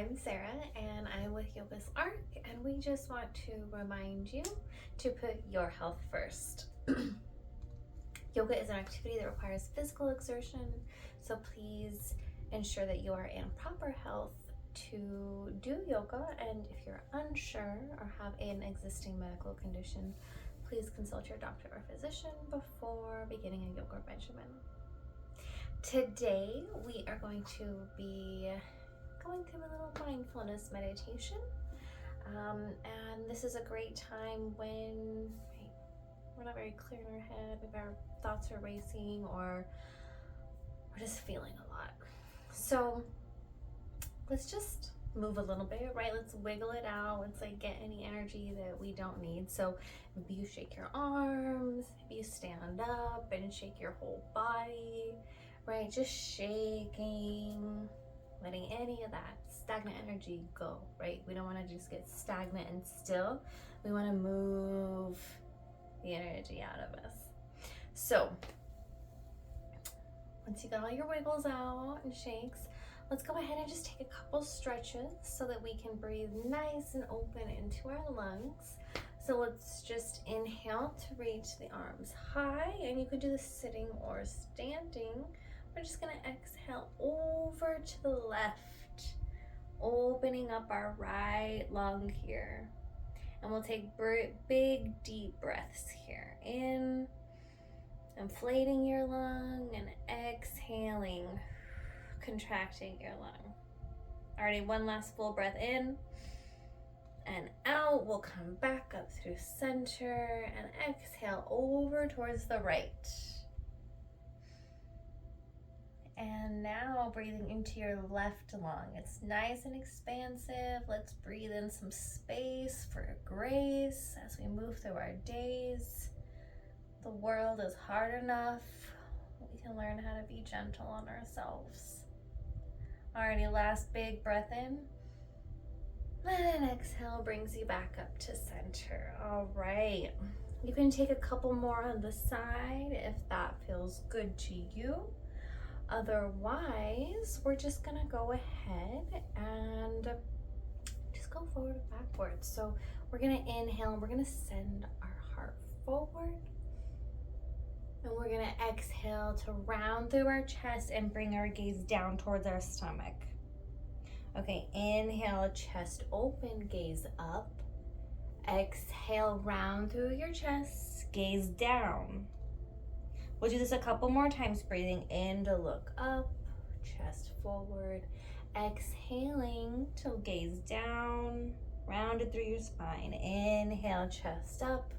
I'm Sarah and I'm with Yoga's Arc, and we just want to remind you to put your health first. Yoga is an activity that requires physical exertion, so please ensure that you are in proper health to do yoga, and if you're unsure or have an existing medical condition, please consult your doctor or physician before beginning a yoga regimen. Today we are going to be going through a little mindfulness meditation, and this is a great time when we're not very clear in our head, if our thoughts are racing or we're just feeling a lot. So let's just move a little bit, right? Let's wiggle it out. Let's get any energy that we don't need. So maybe you shake your arms, maybe you stand up and shake your whole body, right? Just shaking, letting any of that stagnant energy go, right? We don't want to just get stagnant and still. We want to move the energy out of us. So once you got all your wiggles out and shakes, let's go ahead and just take a couple stretches so that we can breathe nice and open into our lungs. So let's just inhale to reach the arms high, and you could do this sitting or standing. We're just gonna exhale over to the left, opening up our right lung here. And we'll take big, deep breaths here. In, inflating your lung, and exhaling, contracting your lung. Alrighty, one last full breath in and out. We'll come back up through center and exhale over towards the right. And now breathing into your left lung. It's nice and expansive. Let's breathe in some space for grace as we move through our days. The world is hard enough. We can learn how to be gentle on ourselves. Alrighty, last big breath in. And exhale brings you back up to center. All right. You can take a couple more on the side if that feels good to you. Otherwise, we're just gonna go ahead and just go forward and backwards. So we're gonna inhale and we're gonna send our heart forward. And we're gonna exhale to round through our chest and bring our gaze down towards our stomach. Okay, inhale, chest open, gaze up. Exhale, round through your chest, gaze down. We'll do this a couple more times, breathing in to look up, chest forward, exhaling to gaze down, rounded through your spine. Inhale, chest up.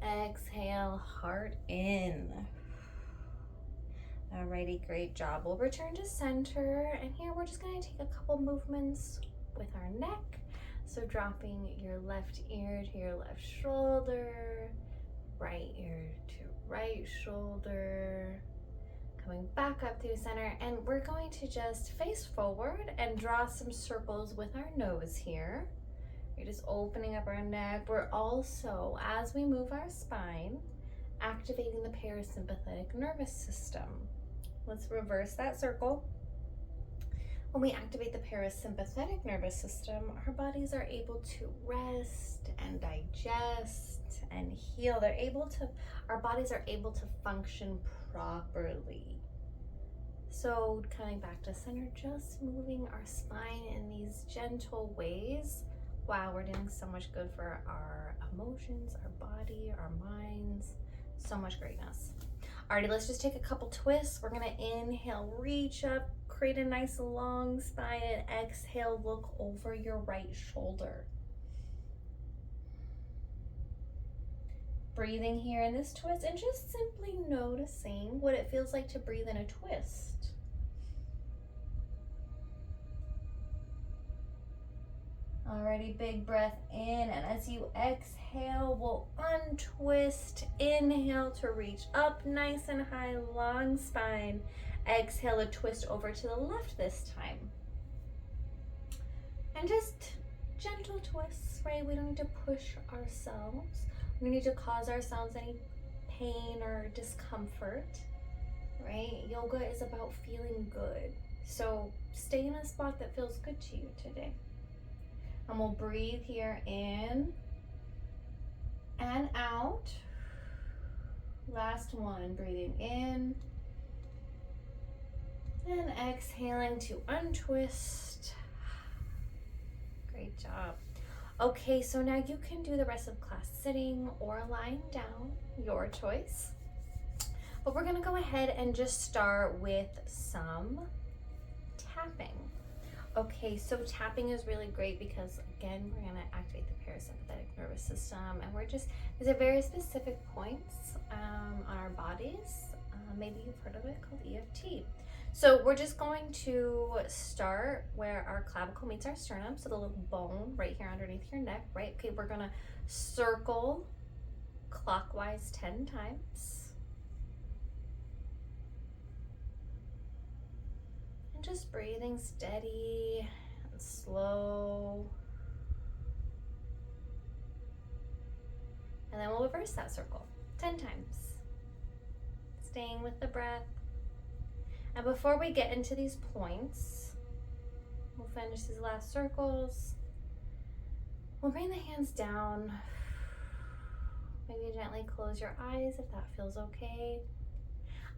Exhale, heart in. Alrighty, great job. We'll return to center, and here we're just gonna take a couple movements with our neck. So dropping your left ear to your left shoulder, right ear to right shoulder, coming back up through center, and we're going to just face forward and draw some circles with our nose here. We're just opening up our neck. We're also, as we move our spine, activating the parasympathetic nervous system. Let's reverse that circle. When we activate the parasympathetic nervous system, our bodies are able to rest and digest and heal. Our bodies are able to function properly. So coming back to center, just moving our spine in these gentle ways. Wow, we're doing so much good for our emotions, our body, our minds, so much greatness. Alrighty, let's just take a couple twists. We're gonna inhale, reach up, create a nice long spine, and exhale, look over your right shoulder. Breathing here in this twist and just simply noticing what it feels like to breathe in a twist. Alrighty, big breath in, and as you exhale, we'll untwist. Inhale to reach up nice and high, long spine. Exhale to twist over to the left this time. And just gentle twists, right? We don't need to push ourselves. We don't need to cause ourselves any pain or discomfort, right? Yoga is about feeling good. So stay in a spot that feels good to you today. And we'll breathe here in and out. Last one, breathing in and exhaling to untwist. Great job. Okay, so now you can do the rest of class sitting or lying down, your choice. But we're gonna go ahead and just start with some tapping. Okay, so tapping is really great because, again, we're gonna activate the parasympathetic nervous system, and these are very specific points on our bodies. Maybe you've heard of it, called EFT. So we're just going to start where our clavicle meets our sternum, so the little bone right here underneath your neck, right? Okay, we're gonna circle clockwise 10 times. Just breathing steady and slow. And then we'll reverse that circle 10 times. Staying with the breath. And before we get into these points, we'll finish these last circles. We'll bring the hands down. Maybe gently close your eyes if that feels okay.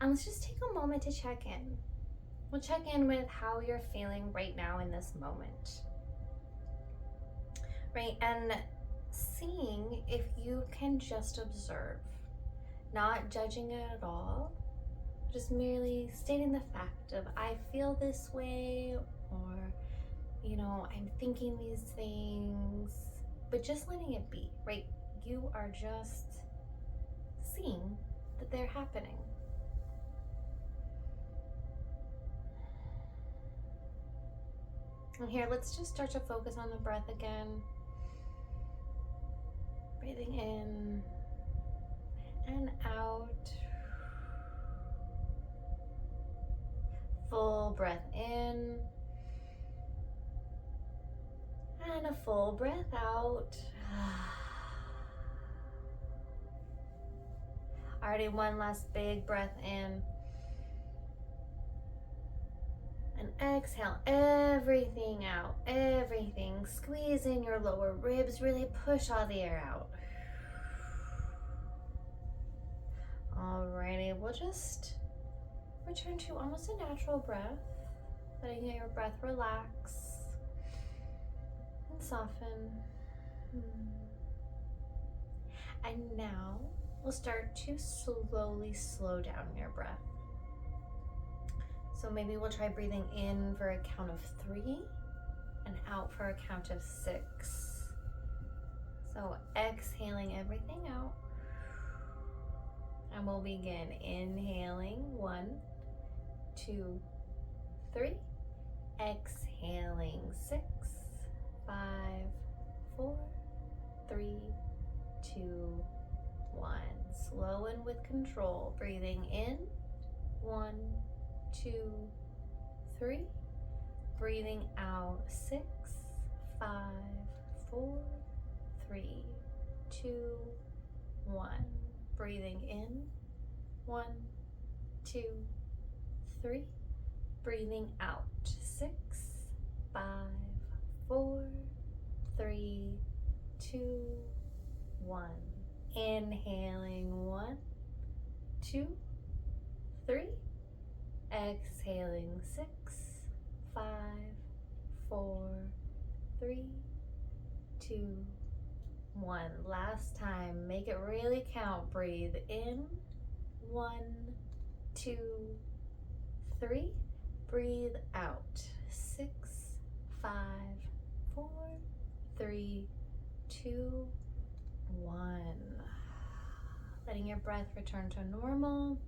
And let's just take a moment to check in. We'll check in with how you're feeling right now in this moment. Right, and seeing if you can just observe, not judging it at all, just merely stating the fact of, I feel this way, or, I'm thinking these things, but just letting it be, right? You are just seeing that they're happening. And here, let's just start to focus on the breath again. Breathing in and out. Full breath in. And a full breath out. Alrighty, one last big breath in. And exhale everything out, everything. Squeeze in your lower ribs, really push all the air out. Alrighty, we'll just return to almost a natural breath, letting your breath relax and soften. And now we'll start to slowly slow down your breath. So maybe we'll try breathing in for a count of 3 and out for a count of 6. So exhaling everything out. And we'll begin inhaling 1, 2, 3. Exhaling 6, 5, 4, 3, 2, 1. Slow and with control. Breathing in 1, 2, 3. Breathing out 6, 5, 4, 3, 2, 1. Breathing in 1, 2, 3. Breathing out 6, 5, 4, 3, 2, 1. Inhaling 1, 2, 3. Exhaling 6, 5, 4, 3, 2, 1. Last time, make it really count. Breathe in 1, 2, 3. Breathe out 6, 5, 4, 3, 2, 1. Letting your breath return to normal.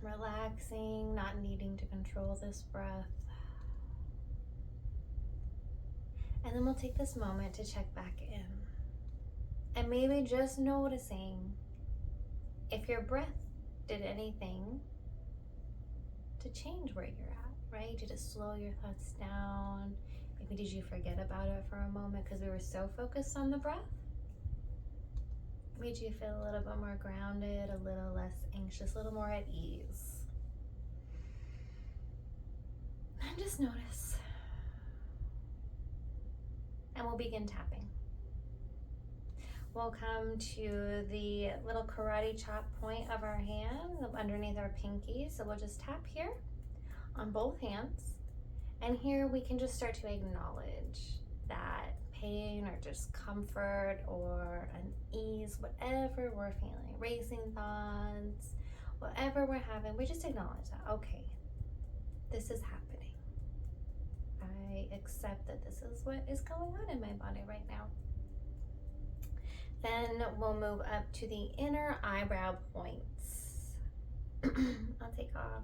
Relaxing, not needing to control this breath. And then we'll take this moment to check back in. And maybe just noticing if your breath did anything to change where you're at, right? Did it slow your thoughts down? Maybe did you forget about it for a moment because we were so focused on the breath? Made you feel a little bit more grounded, a little less anxious, a little more at ease. And just notice. And we'll begin tapping. We'll come to the little karate chop point of our hand underneath our pinky. So we'll just tap here on both hands. And here we can just start to acknowledge that pain or discomfort or unease, whatever we're feeling, racing thoughts, whatever we're having, we just acknowledge that, okay, this is happening. I accept that this is what is going on in my body right now. Then we'll move up to the inner eyebrow points. I'll take off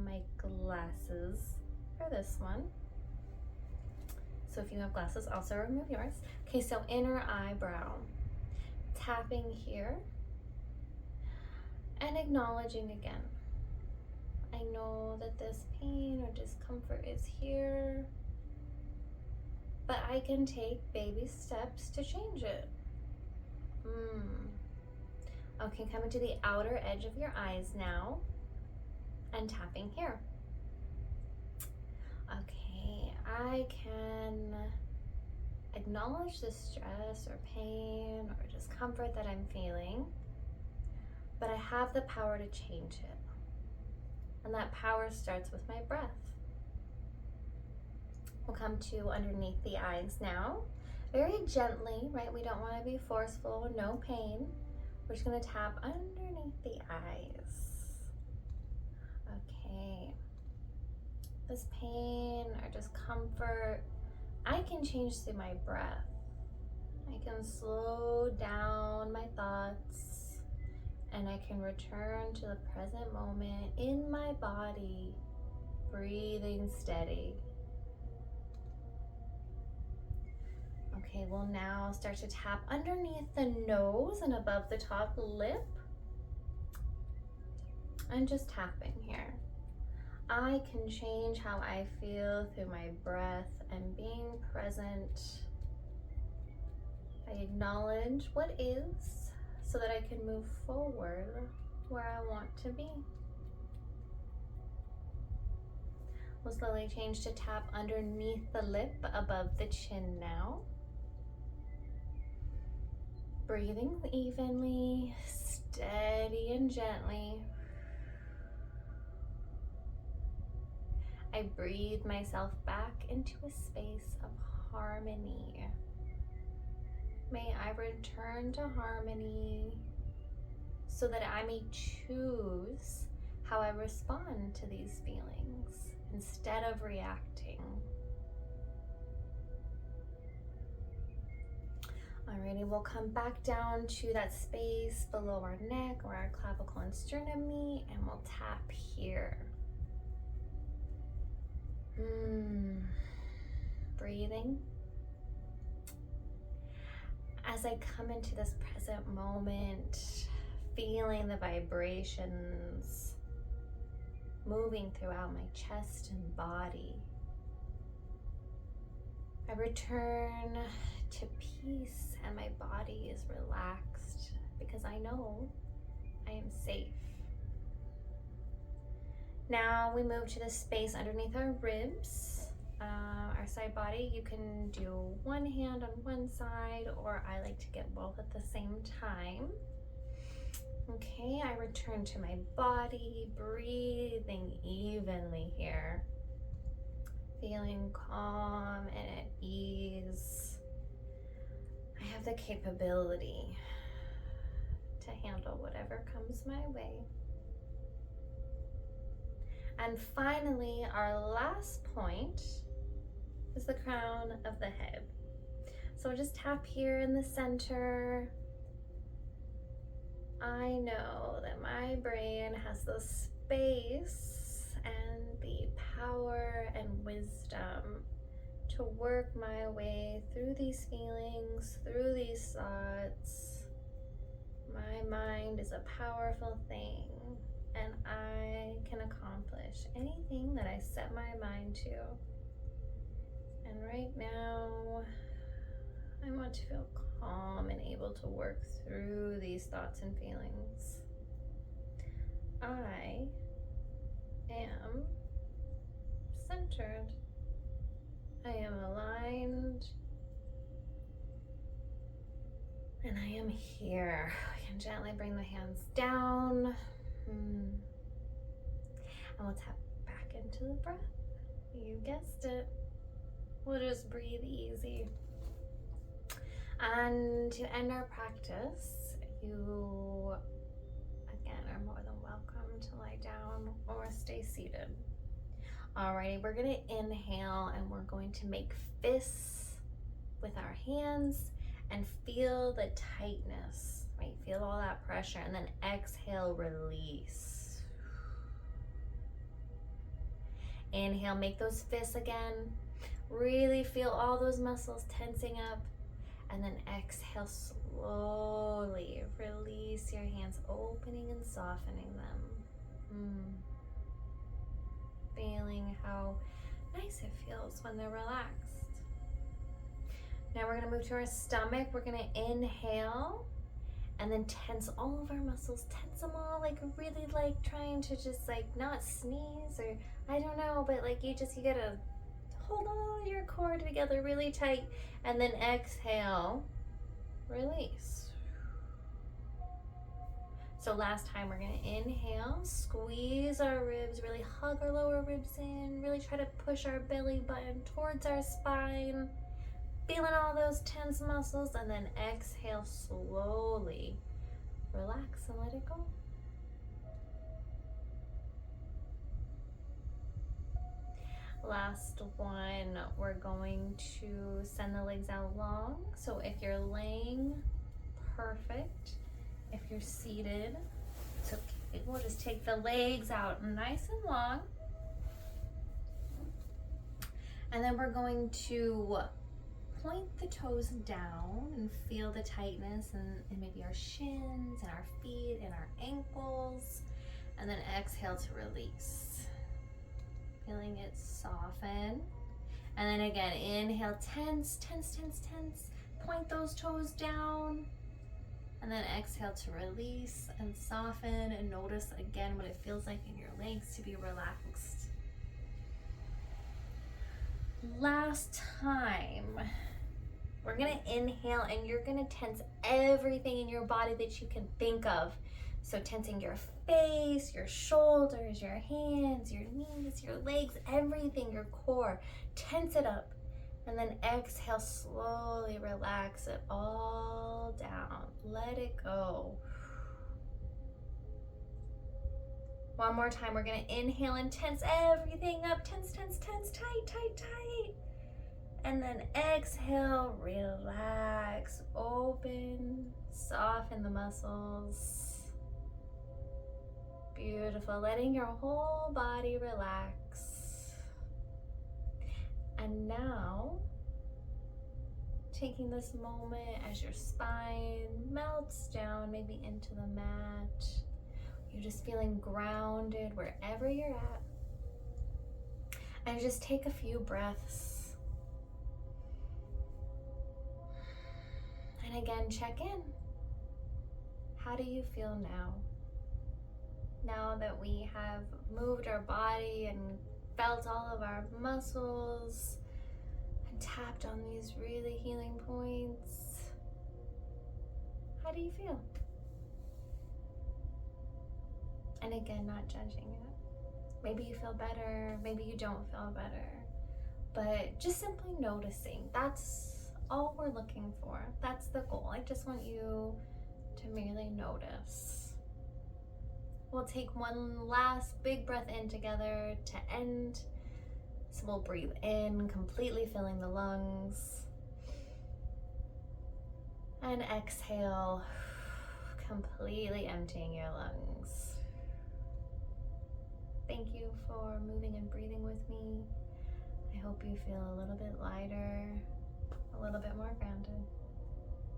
my glasses for this one. So if you have glasses, also remove yours. Okay, so inner eyebrow. Tapping here and acknowledging again. I know that this pain or discomfort is here, but I can take baby steps to change it. Okay, coming to the outer edge of your eyes now and tapping here. Okay, I can acknowledge the stress or pain or discomfort that I'm feeling, but I have the power to change it. And that power starts with my breath. We'll come to underneath the eyes now. Very gently, right? We don't want to be forceful, no pain. We're just going to tap underneath the eyes. Okay. This pain or discomfort, I can change through my breath. I can slow down my thoughts and I can return to the present moment in my body, breathing steady. Okay, we'll now start to tap underneath the nose and above the top lip. And just tapping here. I can change how I feel through my breath and being present. I acknowledge what is so that I can move forward where I want to be. We'll slowly change to tap underneath the lip above the chin now. Breathing evenly, steady and gently. I breathe myself back into a space of harmony. May I return to harmony so that I may choose how I respond to these feelings instead of reacting. Alrighty, we'll come back down to that space below our neck where our clavicle and sternum meet, and we'll tap here. Breathing. As I come into this present moment, feeling the vibrations moving throughout my chest and body, I return to peace and my body is relaxed because I know I am safe. Now we move to the space underneath our ribs, our side body. You can do one hand on one side, or I like to get both at the same time. Okay, I return to my body, breathing evenly here. Feeling calm and at ease. I have the capability to handle whatever comes my way. And finally, our last point is the crown of the head. So just tap here in the center. I know that my brain has the space and the power and wisdom to work my way through these feelings, through these thoughts. My mind is a powerful thing, and I can accomplish anything that I set my mind to. And right now, I want to feel calm and able to work through these thoughts and feelings. I am centered. I am aligned. And I am here. I can gently bring the hands down. And we'll tap back into the breath. You guessed it. We'll just breathe easy. And to end our practice, you again are more than welcome to lie down or stay seated. Alrighty, we're gonna inhale and we're going to make fists with our hands and feel the tightness, right? Feel all that pressure, and then exhale, release. Inhale, make those fists again. Really feel all those muscles tensing up. And then exhale, slowly release your hands, opening and softening them. Feeling how nice it feels when they're relaxed. Now we're gonna move to our stomach. We're gonna inhale and then tense all of our muscles, tense them all, like really like trying to just like not sneeze or I don't know, but like you gotta hold all your core together really tight, and then exhale, release. So last time we're gonna inhale, squeeze our ribs, really hug our lower ribs in, really try to push our belly button towards our spine, feeling all those tense muscles, and then exhale, slowly relax and let it go. Last one, we're going to send the legs out long. So if you're laying, perfect. If you're seated, it's okay. We'll just take the legs out nice and long. And then we're going to point the toes down and feel the tightness in maybe our shins and our feet and our ankles. And then exhale to release. Feeling it soften. And then again, inhale, tense, tense, tense, tense. Point those toes down. And then exhale to release and soften, and notice again what it feels like in your legs to be relaxed. Last time, we're gonna inhale and you're gonna tense everything in your body that you can think of. So tensing your face, your shoulders, your hands, your knees, your legs, everything, your core. Tense it up. And then exhale, slowly relax it all down. Let it go. One more time, we're gonna inhale and tense everything up. Tense, tense, tense, tight, tight, tight. And then exhale, relax, open, soften the muscles. Beautiful, letting your whole body relax. And now, taking this moment as your spine melts down, maybe into the mat. You're just feeling grounded wherever you're at. And just take a few breaths. And again, check in. How do you feel now? Now that we have moved our body and felt all of our muscles and tapped on these really healing points, how do you feel? And again, not judging it. Maybe you feel better, maybe you don't feel better, but just simply noticing. That's all we're looking for. That's the goal. I just want you to merely notice. We'll take one last big breath in together to end. So we'll breathe in, completely filling the lungs. And exhale, completely emptying your lungs. Thank you for moving and breathing with me. I hope you feel a little bit lighter, a little bit more grounded.